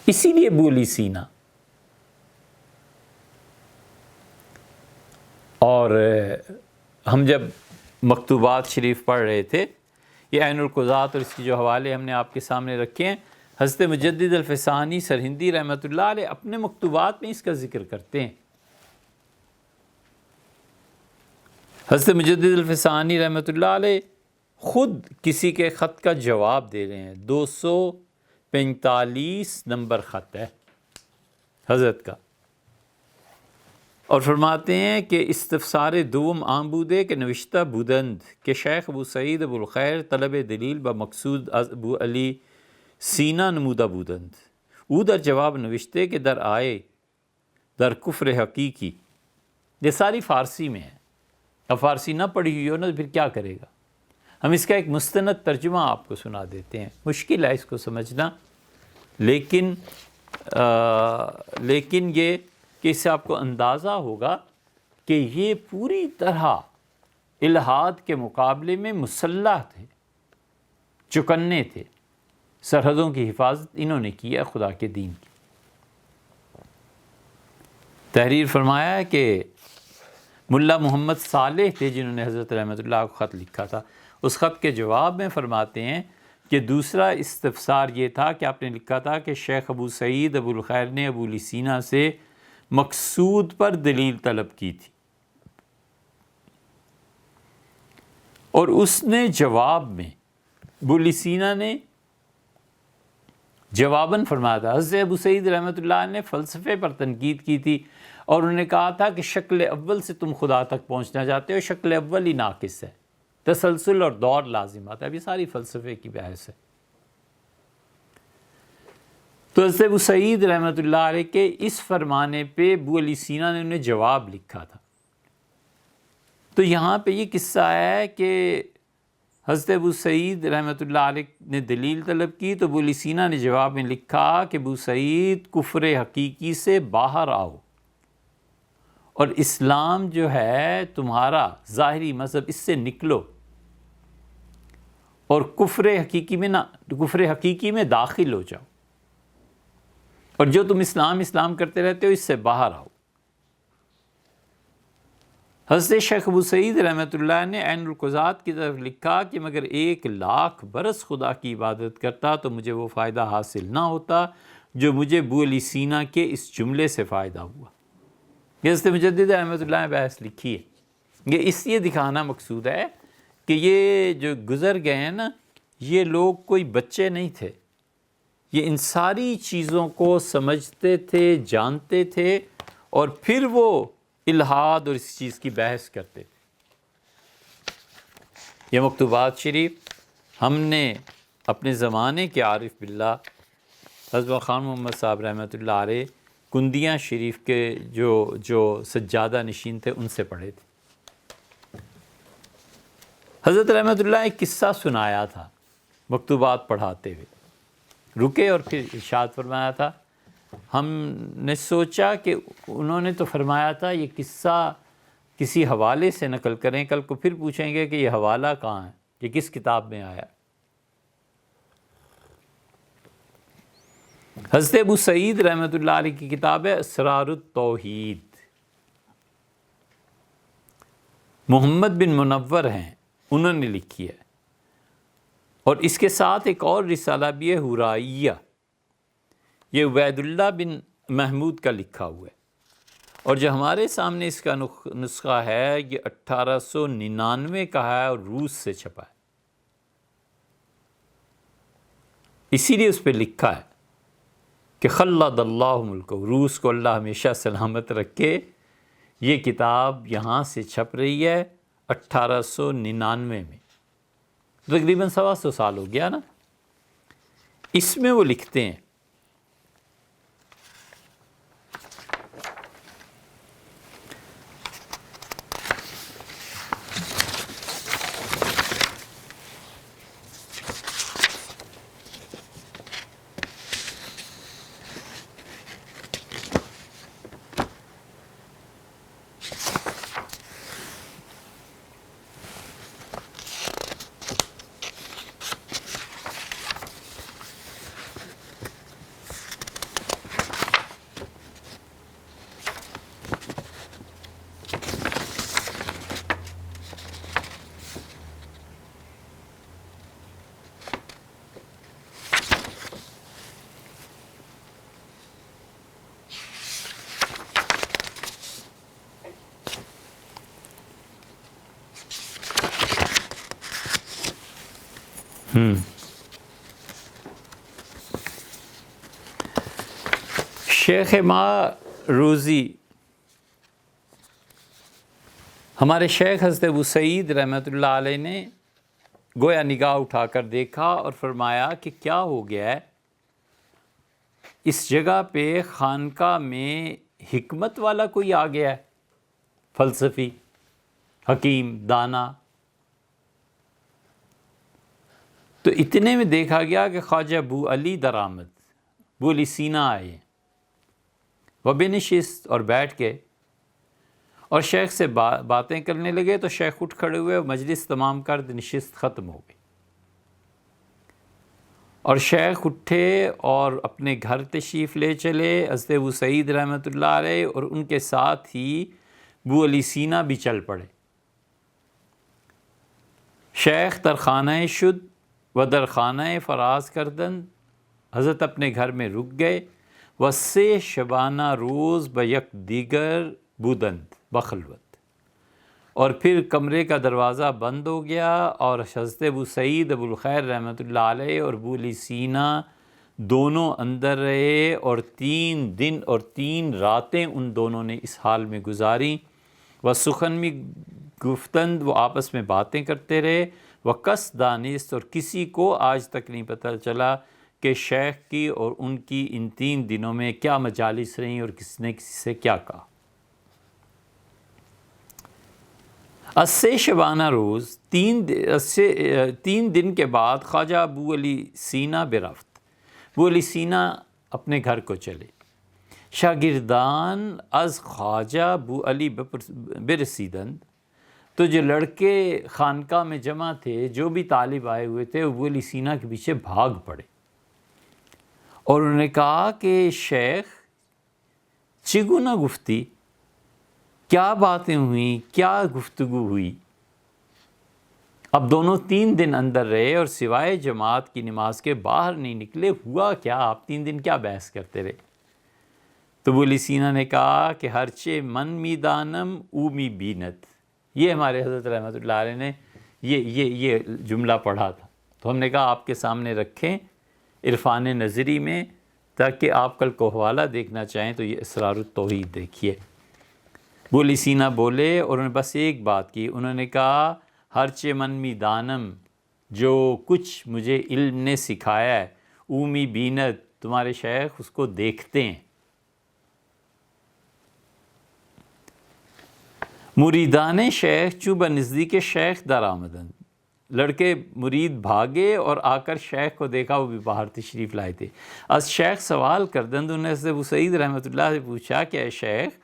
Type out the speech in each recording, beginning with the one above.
اسی لیے ابو علی سینا اور ہم جب مکتوبات شریف پڑھ رہے تھے، یہ عین القضات اور اس کی جو حوالے ہم نے آپ کے سامنے رکھے ہیں، حضرت مجدد الفسانی سرہندی رحمۃ اللہ علیہ اپنے مکتوبات میں اس کا ذکر کرتے ہیں۔ حضرت مجدد الفسانی رحمۃ اللہ علیہ خود کسی کے خط کا جواب دے رہے ہیں، 245 نمبر خط ہے حضرت کا، اور فرماتے ہیں کہ استفسار دوم عام بودے کہ نوشتہ بودند کہ شیخ ابو سعید ابو الخیر طلب دلیل بمقصود از ابو علی سینہ نمودہ بودند، او در جواب نوشتے کہ در آئے در کفر حقیقی۔ یہ ساری فارسی میں ہے، اب فارسی نہ پڑھی ہوئی ہو نا تو پھر کیا کرے گا؟ ہم اس کا ایک مستند ترجمہ آپ کو سنا دیتے ہیں، مشکل ہے اس کو سمجھنا، لیکن یہ کہ اس سے آپ کو اندازہ ہوگا کہ یہ پوری طرح الہاد کے مقابلے میں مسلح تھے، چکنے تھے، سرحدوں کی حفاظت انہوں نے کی ہے خدا کے دین کی۔ تحریر فرمایا ہے کہ ملا محمد صالح تھے جنہوں نے حضرت رحمۃ اللہ کو خط لکھا تھا، اس خط کے جواب میں فرماتے ہیں کہ دوسرا استفسار یہ تھا کہ آپ نے لکھا تھا کہ شیخ ابو سعید ابو الخیر نے ابو علی سینا سے مقصود پر دلیل طلب کی تھی، اور اس نے جواب میں ابو علی سینا نے جواباً فرمایا تھا، حضرت ابو سعید رحمۃ اللہ نے فلسفے پر تنقید کی تھی اور انہوں نے کہا تھا کہ شکل اول سے تم خدا تک پہنچنا چاہتے ہو، شکل اول ہی ناقص ہے، تسلسل اور دور لازمات ہے۔ اب یہ ساری فلسفے کی بحث ہے۔ تو حضرت ابو سعید رحمۃ اللہ علیہ کے اس فرمانے پہ ابو علی سینا نے انہیں جواب لکھا تھا۔ تو یہاں پہ یہ قصہ ہے کہ حضرت ابو سعید رحمۃ اللہ علیہ نے دلیل طلب کی تو ابو علی سینا نے جواب میں لکھا کہ ابو سعید کفر حقیقی سے باہر آؤ، اور اسلام جو ہے تمہارا ظاہری مذہب، اس سے نکلو اور کفر حقیقی میں داخل ہو جاؤ، اور جو تم اسلام کرتے رہتے ہو اس سے باہر آؤ۔ حضرت شیخ ابو سعید رحمۃ اللہ نے عین القضات کی طرف لکھا کہ مگر 1,00,000 برس خدا کی عبادت کرتا تو مجھے وہ فائدہ حاصل نہ ہوتا جو مجھے ابو علی سینا کے اس جملے سے فائدہ ہوا۔ یہ حضرت مجدد رحمۃ اللہ نے بحث لکھی ہے، یہ اس لیے دکھانا مقصود ہے کہ یہ جو گزر گئے ہیں نا، یہ لوگ کوئی بچے نہیں تھے، یہ ان ساری چیزوں کو سمجھتے تھے، جانتے تھے، اور پھر وہ الہاد اور اس چیز کی بحث کرتے تھے۔ یہ مکتوبات شریف ہم نے اپنے زمانے کے عارف باللہ حضرت خان محمد صاحب رحمۃ اللہ علیہ کندیاں شریف کے جو سجادہ نشین تھے ان سے پڑھے تھے۔ حضرت رحمۃ اللہ ایک قصہ سنایا تھا مکتوبات پڑھاتے ہوئے، رکے اور پھر ارشاد فرمایا تھا، ہم نے سوچا کہ انہوں نے تو فرمایا تھا یہ قصہ کسی حوالے سے نقل کریں، کل کو پھر پوچھیں گے کہ یہ حوالہ کہاں ہے، یہ کس کتاب میں آیا۔ حضرت ابو سعید رحمۃ اللہ علیہ کی کتاب ہے اسرار التوحید، محمد بن منور ہیں انہوں نے لکھی ہے، اور اس کے ساتھ ایک اور رسالہ بھی ہے حرائیہ، یہ عبید اللہ بن محمود کا لکھا ہوا ہے، اور جو ہمارے سامنے اس کا نسخہ ہے یہ 1899 کا ہے اور روس سے چھپا ہے، اسی لیے اس پہ لکھا ہے کہ خلد اللہ ملک، روس کو اللہ ہمیشہ سلامت رکھے، یہ کتاب یہاں سے چھپ رہی ہے 1899 میں، تقریباً 125 سال ہو گیا نا۔ اس میں وہ لکھتے ہیں شیخ ما روزی، ہمارے شیخ حضرت ابو سعید رحمۃ اللہ علیہ نے گویا نگاہ اٹھا کر دیکھا اور فرمایا کہ کیا ہو گیا ہے، اس جگہ پہ خانقاہ میں حکمت والا کوئی آ گیا ہے، فلسفی، حکیم، دانا۔ تو اتنے میں دیکھا گیا کہ خواجہ ابو علی درآمد، ابو علی سینا آئے، وہ بنشست اور بیٹھ گئے اور شیخ سے باتیں کرنے لگے۔ تو شیخ اٹھ کھڑے ہوئے، مجلس تمام کر نشست ختم ہو گئی، اور شیخ اٹھے اور اپنے گھر تشریف لے چلے۔ حضرت ابو سعید رحمۃ اللہ علیہ اور ان کے ساتھ ہی ابو علی سینا بھی چل پڑے۔ شیخ در خانہ شد و در خانہ فراز کردند، حضرت اپنے گھر میں رک گئے۔ و سے شبانہ روز بیک دیگر بودند بخلوت، اور پھر کمرے کا دروازہ بند ہو گیا، اور حضرت ابو سعید ابو الخیر رحمۃ اللہ علیہ اور ابو علی سینا دونوں اندر رہے، اور 3 دن اور 3 راتیں ان دونوں نے اس حال میں گزاری۔ وہ سخن میں گفتند، وہ آپس میں باتیں کرتے رہے۔ وہ کس دانست، اور کسی کو آج تک نہیں پتہ چلا کہ شیخ کی اور ان کی ان 3 دنوں میں کیا مجالس رہیں اور کس نے کسی سے کیا کہا۔ اسے شبانہ روز 3 دن کے بعد خواجہ ابو علی سینا برفت، ابو علی سینا اپنے گھر کو چلے۔ شاگردان از خواجہ ابو علی برسیدند، تو جو لڑکے خانقاہ میں جمع تھے، جو بھی طالب آئے ہوئے تھے، ابو علی سینا کے پیچھے بھاگ پڑے، اور انہوں نے کہا کہ شیخ چگونا گفتی، کیا باتیں ہوئیں، کیا گفتگو ہوئی؟ اب دونوں 3 دن اندر رہے اور سوائے جماعت کی نماز کے باہر نہیں نکلے، ہوا کیا؟ آپ 3 دن کیا بحث کرتے رہے؟ تو ابو علی سینا نے کہا کہ ہرچے من می دانم او می بینت، یہ ہمارے حضرت رحمۃ اللہ علیہ نے یہ جملہ پڑھا تھا، تو ہم نے کہا آپ کے سامنے رکھیں عرفان نظری میں، تاکہ آپ کل کو حوالہ دیکھنا چاہیں تو یہ اسرار التوحید دیکھیے۔ ابو علی سینا بولے اور انہوں نے بس ایک بات کی، انہوں نے کہا ہرچے من می دانم، جو کچھ مجھے علم نے سکھایا ہے، اومی بینت، تمہارے شیخ اس کو دیکھتے ہیں۔ مریدان شیخ چوبہ نزدیک شیخ در آمدند، لڑکے مرید بھاگے اور آ کر شیخ کو دیکھا، وہ بھی باہر تشریف لائے تھے۔ از شیخ سوال کردند، انہوں نے حضرت ابو سعید رحمۃ اللہ سے پوچھا کہ اے شیخ،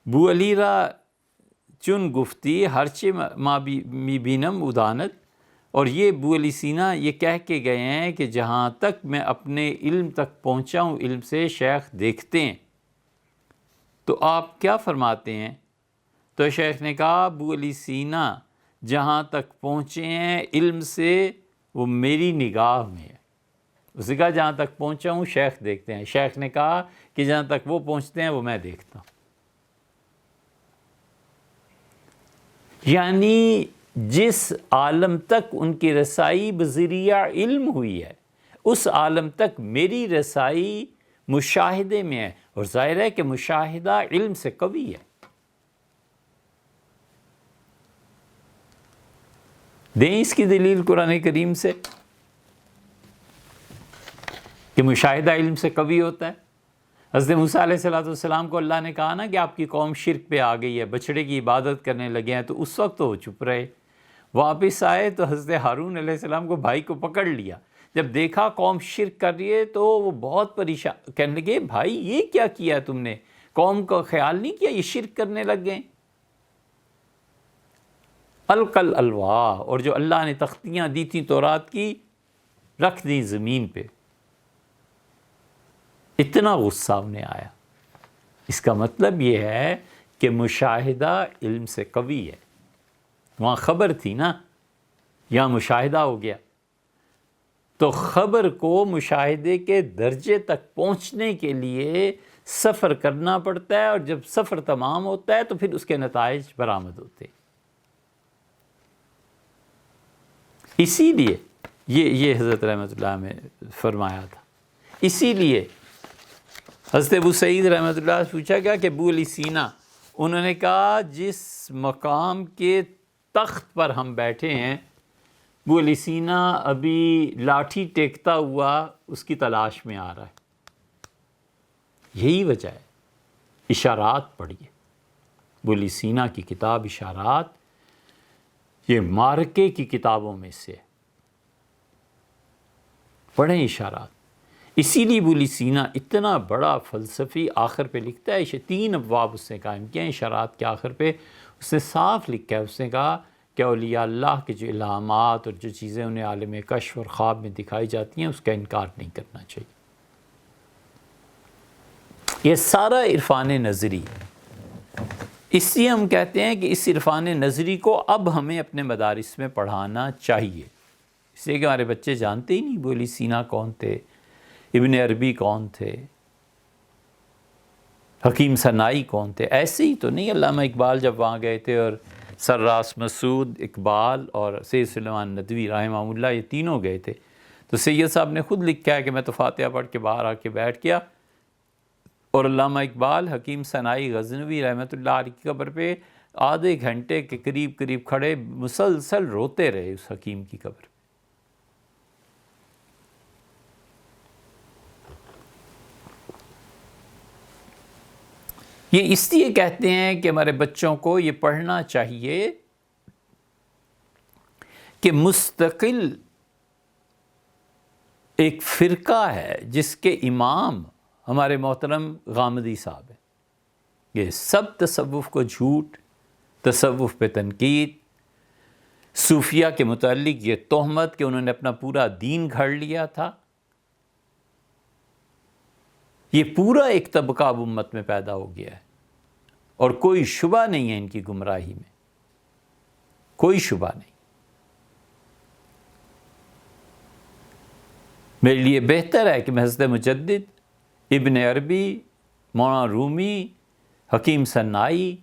بو علی را چن گفتی ہرچے ما می بینم ادانت، اور یہ بو علی سینا یہ کہہ کے گئے ہیں کہ جہاں تک میں اپنے علم تک پہنچا ہوں، علم سے شیخ دیکھتے ہیں، تو آپ کیا فرماتے ہیں؟ تو شیخ نے کہا ابو علی سینا جہاں تک پہنچے ہیں علم سے، وہ میری نگاہ میں ہے۔ اس نے کہا جہاں تک پہنچا ہوں شیخ دیکھتے ہیں، شیخ نے کہا کہ جہاں تک وہ پہنچتے ہیں وہ میں دیکھتا ہوں۔ یعنی جس عالم تک ان کی رسائی بذریعہ علم ہوئی ہے، اس عالم تک میری رسائی مشاہدے میں ہے، اور ظاہر ہے کہ مشاہدہ علم سے قوی ہے۔ دیں اس کی دلیل قرآن کریم سے کہ مشاہدہ علم سے قوی ہوتا ہے۔ حضرت موسیٰ علیہ السلام کو اللہ نے کہا نا کہ آپ کی قوم شرک پہ آ گئی ہے، بچڑے کی عبادت کرنے لگے ہیں، تو اس وقت تو وہ چپ رہے۔ واپس آئے تو حضرت ہارون علیہ السلام کو بھائی کو پکڑ لیا، جب دیکھا قوم شرک کر رہی ہے تو وہ بہت پریشان، کہنے لگے بھائی یہ کیا کیا ہے تم نے، قوم کا خیال نہیں کیا، یہ شرک کرنے لگ گئے۔ القل الواح، اور جو اللہ نے تختیاں دی تھیں تورات کی، رکھ دیں زمین پہ۔ اتنا غصہ انہیں آیا۔ اس کا مطلب یہ ہے کہ مشاہدہ علم سے قوی ہے۔ وہاں خبر تھی نا، یہاں مشاہدہ ہو گیا، تو خبر کو مشاہدے کے درجے تک پہنچنے کے لیے سفر کرنا پڑتا ہے، اور جب سفر تمام ہوتا ہے تو پھر اس کے نتائج برآمد ہوتے ہیں۔ اسی لیے یہ حضرت رحمۃ اللہ میں فرمایا تھا۔ اسی لیے حضرت ابو سعید رحمۃ اللہ سے پوچھا گیا کہ ابو علی سینا، انہوں نے کہا جس مقام کے تخت پر ہم بیٹھے ہیں ابو علی سینا ابھی لاٹھی ٹیکتا ہوا اس کی تلاش میں آ رہا ہے۔ یہی وجہ ہے، اشارات پڑھیے، ابو علی سینا کی کتاب اشارات یہ مارکے کی کتابوں میں سے ہے، پڑھیں اشارات۔ اسی لیے ابو علی سینا اتنا بڑا فلسفی آخر پہ لکھتا ہے، 3 ابواب اس نے قائم کیا ہیں اشارات کے آخر پہ۔ اس نے صاف لکھا ہے، اس نے کہا کہ اولیاء اللہ کے جو الہامات اور جو چیزیں انہیں عالم کشف اور خواب میں دکھائی جاتی ہیں اس کا انکار نہیں کرنا چاہیے۔ یہ سارا عرفان نظری، اس لیے ہم کہتے ہیں کہ اس عرفان نظری کو اب ہمیں اپنے مدارس میں پڑھانا چاہیے، اس لیے کہ ہمارے بچے جانتے ہی نہیں ابو علی سینا کون تھے، ابن عربی کون تھے، حکیم صنائی کون تھے۔ ایسے ہی تو نہیں، علامہ اقبال جب وہاں گئے تھے اور سراس مسعود، اقبال اور سید سلیمان ندوی رحمہ اللہ یہ تینوں گئے تھے، تو سید صاحب نے خود لکھا ہے کہ میں تو فاتحہ پڑھ کے باہر آ کے بیٹھ گیا، اور علامہ اقبال حکیم صنائی غزنوی رحمۃ اللہ علیہ کی قبر پہ آدھے گھنٹے کے قریب کھڑے مسلسل روتے رہے اس حکیم کی قبر پہ۔ یہ اس لیے کہتے ہیں کہ ہمارے بچوں کو یہ پڑھنا چاہیے کہ مستقل ایک فرقہ ہے جس کے امام ہمارے محترم غامدی صاحب ہیں۔ یہ سب تصوف کو جھوٹ، تصوف پہ تنقید، صوفیہ کے متعلق یہ تہمت کہ انہوں نے اپنا پورا دین گھڑ لیا تھا، یہ پورا ایک طبقہ اب امت میں پیدا ہو گیا ہے، اور کوئی شبہ نہیں ہے ان کی گمراہی میں، کوئی شبہ نہیں۔ میرے لیے بہتر ہے کہ میں حضرت مجدد، ابن عربی، مولانا رومی، حکیم صنائی،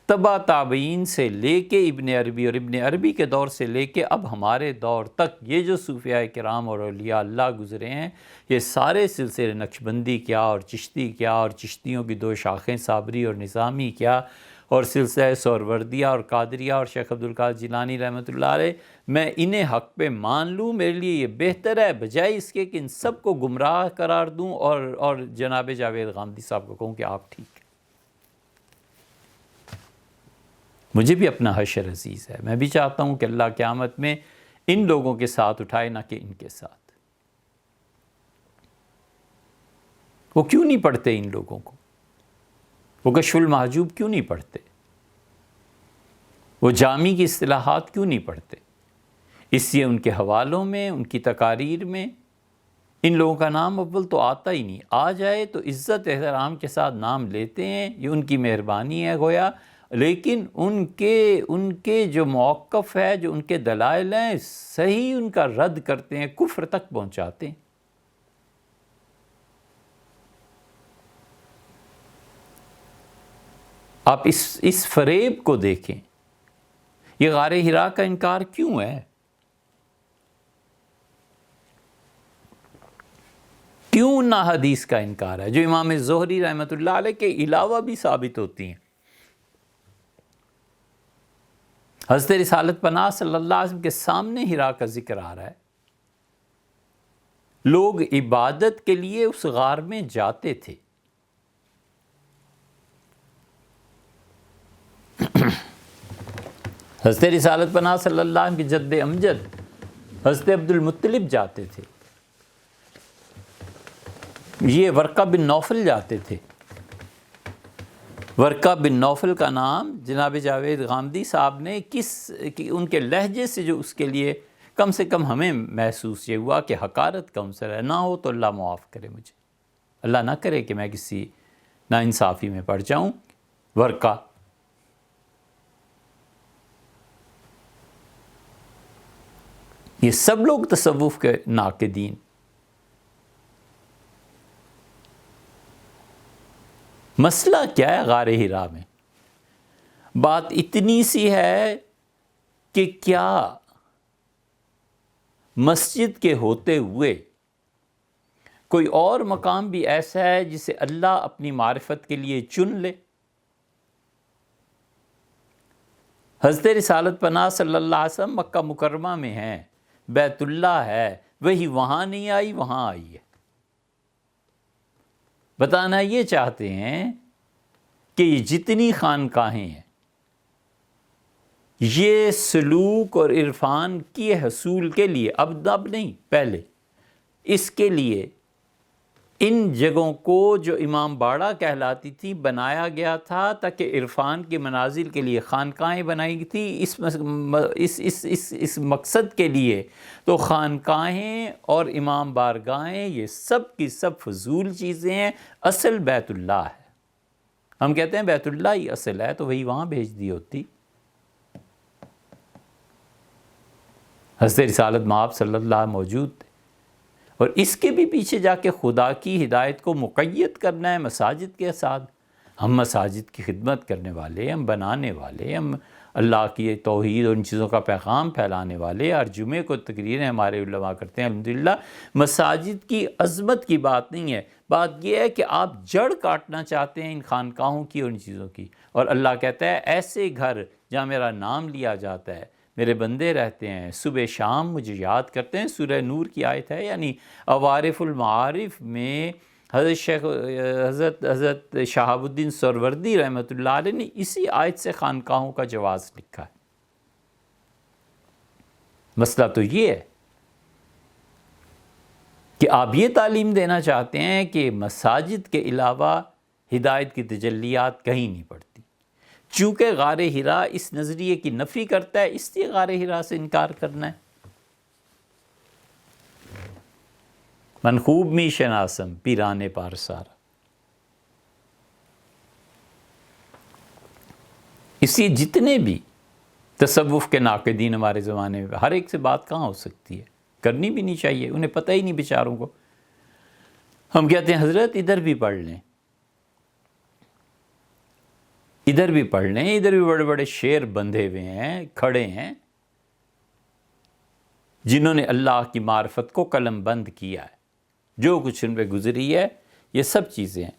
تبع تابعین سے لے کے ابن عربی اور ابن عربی کے دور سے لے کے اب ہمارے دور تک یہ جو صوفیاء کرام اور اولیاء اللہ گزرے ہیں، یہ سارے سلسلے نقشبندی کیا اور چشتی کیا اور چشتیوں کی 2 شاخیں صابری اور نظامی کیا اور سلسلہ سہروردیہ اور قادریہ اور شیخ عبدالقادر جیلانی رحمۃ اللہ علیہ، میں انہیں حق پہ مان لوں، میرے لیے یہ بہتر ہے بجائے اس کے کہ ان سب کو گمراہ قرار دوں اور جناب جاوید غامدی صاحب کو کہوں کہ آپ ٹھیک ہے۔ مجھے بھی اپنا حشر عزیز ہے، میں بھی چاہتا ہوں کہ اللہ قیامت میں ان لوگوں کے ساتھ اٹھائے نہ کہ ان کے ساتھ۔ وہ کیوں نہیں پڑھتے ان لوگوں کو؟ وہ کشف المحجوب کیوں نہیں پڑھتے؟ وہ جامی کی اصطلاحات کیوں نہیں پڑھتے؟ اس لیے ان کے حوالوں میں، ان کی تقاریر میں ان لوگوں کا نام اول تو آتا ہی نہیں، آ جائے تو عزت احترام کے ساتھ نام لیتے ہیں، یہ ان کی مہربانی ہے گویا، لیکن ان کے جو موقف ہے، جو ان کے دلائل ہیں، صحیح ان کا رد کرتے ہیں، کفر تک پہنچاتے ہیں۔ آپ اس فریب کو دیکھیں، یہ غار حرا کا انکار کیوں ہے؟ کیوں نہ حدیث کا انکار ہے جو امام زہری رحمۃ اللہ علیہ کے علاوہ بھی ثابت ہوتی ہیں؟ حضرت رسالت پناہ صلی اللہ علیہ وسلم کے سامنے حرا کا ذکر آ رہا ہے، لوگ عبادت کے لیے اس غار میں جاتے تھے۔ حضرت رسالت پناہ صلی اللہ علیہ وسلم کے جد امجد حضرت عبد المطلب جاتے تھے، یہ ورقہ بن نوفل جاتے تھے۔ ورقہ بن نوفل کا نام جناب جاوید غامدی صاحب نے ان کے لہجے سے جو اس کے لیے کم سے کم ہمیں محسوس یہ ہوا کہ حقارت کا عنصر ہے، نہ ہو تو اللہ معاف کرے مجھے، اللہ نہ کرے کہ میں کسی ناانصافی میں پڑ جاؤں۔ ورقہ یہ سب لوگ تصوف کے ناقدین، مسئلہ کیا ہے غار حرا میں؟ بات اتنی سی ہے کہ کیا مسجد کے ہوتے ہوئے کوئی اور مقام بھی ایسا ہے جسے اللہ اپنی معرفت کے لیے چن لے؟ حضرت رسالت پناہ صلی اللہ علیہ وسلم مکہ مکرمہ میں ہیں، بیت اللہ ہے، وہی وہاں نہیں آئی، وہاں آئی ہے۔ بتانا یہ چاہتے ہیں کہ یہ جتنی خانقاہیں ہیں، یہ سلوک اور عرفان کی حصول کے لیے، اب نہیں، پہلے اس کے لیے ان جگہوں کو جو امام باڑہ کہلاتی تھی بنایا گیا تھا، تاکہ عرفان کے منازل کے لیے خانقاہیں بنائی گئی تھی اس مقصد کے لیے۔ تو خانقاہیں اور امام بارگاہیں یہ سب کی سب فضول چیزیں ہیں، اصل بیت اللہ ہے۔ ہم کہتے ہیں بیت اللہ ہی اصل ہے، تو وہی وہاں بھیج دی ہوتی۔ حضرت رسالت مآب صلی اللہ علیہ وسلم موجود تھے، اور اس کے بھی پیچھے جا کے خدا کی ہدایت کو مقید کرنا ہے مساجد کے ساتھ۔ ہم مساجد کی خدمت کرنے والے، ہم بنانے والے، ہم اللہ کی توحید اور ان چیزوں کا پیغام پھیلانے والے، ہر جمعے کو تقریریں ہمارے علماء کرتے ہیں الحمدللہ۔ مساجد کی عظمت کی بات نہیں ہے، بات یہ ہے کہ آپ جڑ کاٹنا چاہتے ہیں ان خانقاہوں کی اور ان چیزوں کی، اور اللہ کہتا ہے ایسے گھر جہاں میرا نام لیا جاتا ہے، میرے بندے رہتے ہیں، صبح شام مجھے یاد کرتے ہیں۔ سورہ نور کی آیت ہے، یعنی عوارف المعارف میں حضرت شہاب الدین سہروردی رحمۃ اللہ علیہ نے اسی آیت سے خانقاہوں کا جواز لکھا ہے۔ مسئلہ تو یہ ہے کہ آپ یہ تعلیم دینا چاہتے ہیں کہ مساجد کے علاوہ ہدایت کی تجلیات کہیں نہیں پڑتی۔ چونکہ غار حرا اس نظریے کی نفی کرتا ہے، اس لیے غار حرا سے انکار کرنا ہے۔ من خوب می شناسم پیران پارسارا۔ اسی جتنے بھی تصوف کے ناقدین ہمارے زمانے میں، ہر ایک سے بات کہاں ہو سکتی ہے، کرنی بھی نہیں چاہیے، انہیں پتہ ہی نہیں بیچاروں کو۔ ہم کہتے ہیں حضرت ادھر بھی پڑھ لیں، ادھر بھی پڑھ لیں، ادھر بھی بڑے بڑے شعر بندھے ہوئے ہیں، کھڑے ہیں، جنہوں نے اللہ کی معرفت کو قلم بند کیا ہے، جو کچھ ان پہ گزری ہے، یہ سب چیزیں ہیں۔